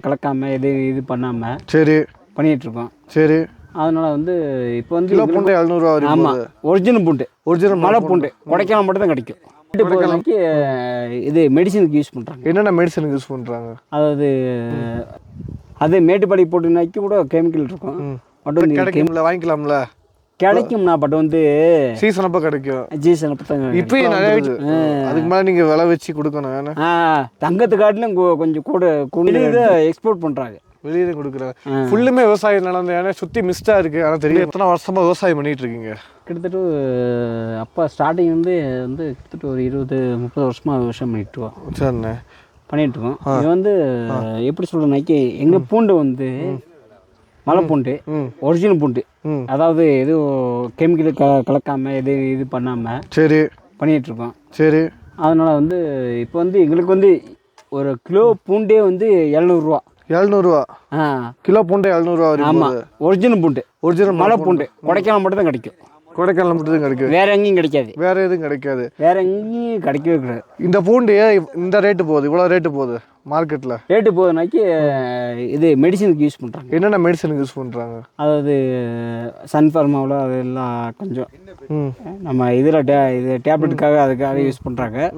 கலக்காமல் இது பண்ணாமல் சரி பண்ணிகிட்ருக்கோம். சரி. அதனால் வந்து இப்போ வந்து கிலோ பூண்டு 700 ரூபா. ஆமாம், ஒரிஜினல் பூண்டு, ஒரிஜினல் மலை பூண்டு கொடைக்கானல் மட்டும் தான் கிடைக்கும். போதைக்கு இது மெடிசனுக்கு யூஸ் பண்ணுறாங்க. என்னென்ன மெடிசனுக்கு யூஸ் பண்ணுறாங்க? அதாவது அது மேட்டுப்பாடி போட்டுனாக்கி கூட கெமிக்கல் இருக்கும். பட் வந்து கிடைக்கும்ல, வாங்கிக்கலாம்ல. கிடைக்கும்ண்ணா, பட் வந்து சீசன் அப்போ கிடைக்கும். சீசன் அப்போ தான் இப்பயும் நிறைய அதுக்கு மேலே நீங்கள் விலை வச்சு கொடுக்கணும். தங்கத்து காட்டிலும் கொஞ்சம் கூட இதை எக்ஸ்போர்ட் பண்ணுறாங்க, வெளியே கொடுக்குறாங்க. ஃபுல்லுமே விவசாயம் நடந்த, ஏன்னா சுற்றி மிஸ்டாக இருக்குது. ஆனால் தெரியும். எத்தனை வருஷமாக விவசாயம் பண்ணிகிட்டு இருக்கீங்க? கிட்டத்தட்ட அப்போ ஸ்டார்டிங் வந்து கிட்டத்தட்ட ஒரு 20-30 வருஷமாக விவசாயம் பண்ணிட்டுருக்கோம். சரிண்ணே, பண்ணிகிட்ருக்கோம். இது வந்து எப்படி சொல்கிறேன்னாக்கி எங்கள் பூண்டு வந்து மலை பூண்டு, ஒரிஜினல் பூண்டு, அதாவது எதுவும் கெமிக்கல் கலக்காமல் இது பண்ணாமல் சரி பண்ணிகிட்ருக்கோம். சரி. அதனால் வந்து இப்போ வந்து எங்களுக்கு வந்து ஒரு கிலோ பூண்டே வந்து 700 ரூபா. 700 ரூபா கிலோ பூண்டு 700 ரூபா. ஆமாம், ஒரிஜினல் பூண்டு, ஒரிஜினல் மலை பூண்டு கொடைக்கானல் மட்டும் தான் கிடைக்கும். கொடைக்கானல் மட்டும் தான் கிடைக்கும், வேற எங்கேயும் கிடைக்காது. வேற எதுவும் கிடைக்காது, வேற எங்கேயும் கிடைக்கவே கிடையாது. இந்த பூண்டு இந்த ரேட்டு போகுது, இவ்வளோ ரேட்டு போகுது மார்க்கெட்டில். ரேட்டு போகுதுனாக்கி இது மெடிசனுக்கு யூஸ் பண்ணுறாங்க. என்னென்ன மெடிசனுக்கு யூஸ் பண்ணுறாங்க? அதாவது சன்ஃபார்மாவில் அதெல்லாம் கொஞ்சம் நம்ம இதில் இது டேப்லெட்டுக்காக அதுக்காக யூஸ் பண்ணுறாங்க.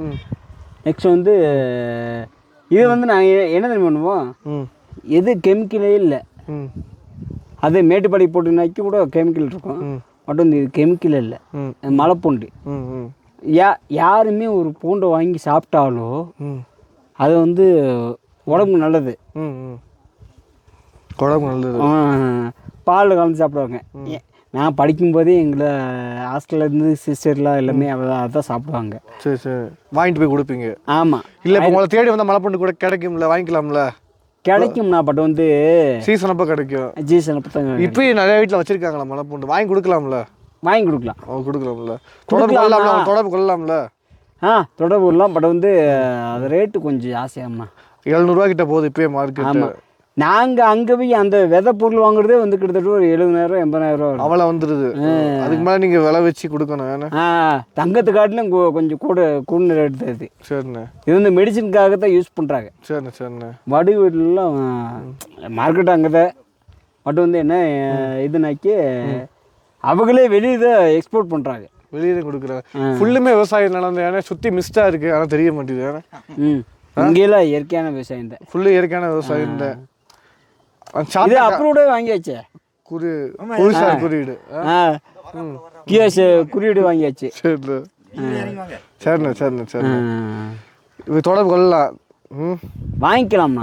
நெக்ஸ்ட் வந்து இது வந்து நாங்கள் என்ன தெரியுமா பண்ணுவோம், எது கெமிக்கலே இல்லை, அது மேட்டுப்பாடி போட்டுனாக்கி கூட கெமிக்கல் இருக்கும். பட் வந்து இது கெமிக்கல் இல்லை, மலை பூண்டு. யாருமே ஒரு பூண்டை வாங்கி சாப்பிட்டாலோ அது வந்து உடம்புக்கு நல்லது. உடம்புக்கு நல்லது. பாலில் கலந்து சாப்பிடுவாங்க. நான் படிக்கும்போதே எங்களை ஹாஸ்டல்லேருந்து சிஸ்டர்லாம் எல்லாமே அதான் சாப்பிடுவாங்க. சரி சரி. வாங்கிட்டு போய் கொடுப்பீங்க? ஆமாம். இல்லை இப்போ உங்களை தேடி வந்தால் மலை பூண்டு கூட கிடைக்கும்ல, வாங்கிக்கலாம்ல? கிடைக்கும்ண்ணா, பட் வந்து சீசன் அப்போ கிடைக்கும். சீசன் அப்போ தான். இப்போயும் நிறைய வீட்டில் வச்சுருக்காங்களா மலை பூண்டு? வாங்கி கொடுக்கலாம்ல? வாங்கி கொடுக்கலாம். கொடுக்கலாம்ல? தொடர்பு கொள்ளலாம்ல? தொடர்பு கொள்ளலாம், பட் வந்து அது ரேட்டு கொஞ்சம் ஜாஸ்தியாகம்மா. 700 ரூபா கிட்ட போகுது இப்போயே மார்க்கெட். ஆமாம், நாங்கள் அங்கே போய் அந்த விதை பொருள் வாங்குறதே வந்து கிட்டத்தட்ட ஒரு 70,000 80,000 ரூபா அவ்வளோ வந்துடுது. அதுக்கு மேலே நீங்கள் விலை வச்சு கொடுக்கணும். தங்கத்து காட்டிலும் கொஞ்சம் கூட ரேட்டு தருது. சரிண்ணே. இது வந்து மெடிசனுக்காக தான் யூஸ் பண்ணுறாங்க. சரிண்ணே சரிண்ணே. வடி வீட்டிலலாம் மார்க்கெட்டு அங்கே தான். பட் வந்து என்ன இதுனாக்கி அவங்களே வெளியே தான் எக்ஸ்போர்ட் பண்ணுறாங்க, வெளியே தான் கொடுக்குறாங்க. ஃபுல்லுமே விவசாயம் நடந்த, ஏன்னா சுற்றி மிஸ்டாக இருக்குது, ஆனால் தெரிய மாட்டேங்குது. இங்கெல்லாம் இயற்கையான விவசாயம் தான், ஃபுல்லு இயற்கையான விவசாயம் தான். இது அப்ரூவ்டே வாங்கியாச்சு, குறியீடு கியாஸ் குறியீடு வாங்கியாச்சு. சரிண்ணே சரிண்ணே சரிண்ணே சரிண்ணே. இது தொடர்பு கொள்ளலாம், வாங்கிக்கலாம்.